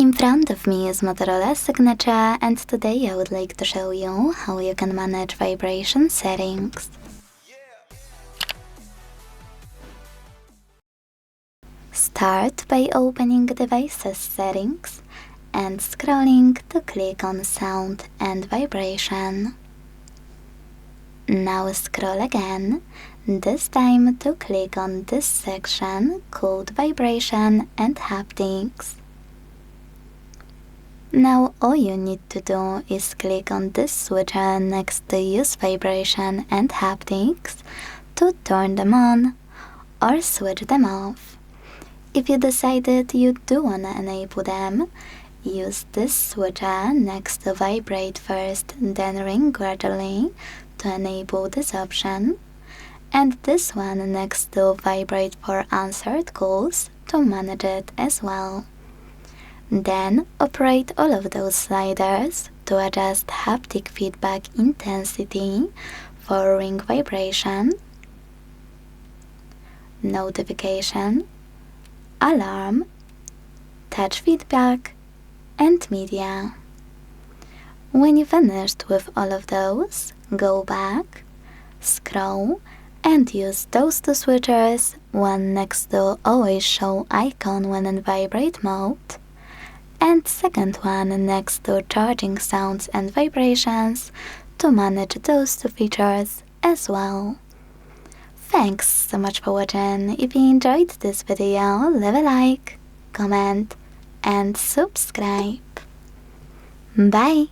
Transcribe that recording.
In front of me is Motorola signature, and today I would like to show you how you can manage vibration settings. Start by opening Devices settings and scrolling to click on Sound and Vibration. Now scroll again, this time to click on this section called Vibration and Haptics. Now all you need to do is click on this switcher next to Use Vibration and Haptics to turn them on or switch them off. If you decided you do wanna enable them, use this switcher next to Vibrate first, then Ring gradually to enable this option, and this one next to Vibrate for answered calls to manage it as well. Then operate all of those sliders to adjust haptic feedback intensity for ring vibration, notification, alarm, touch feedback, and media. When you finished with all of those, go back, scroll, and use those two switchers, one next to Always Show icon when in vibrate mode, and second one next to Charging Sounds and Vibrations to manage those two features as well. Thanks so much for watching. If you enjoyed this video, leave a like, comment, and subscribe. Bye!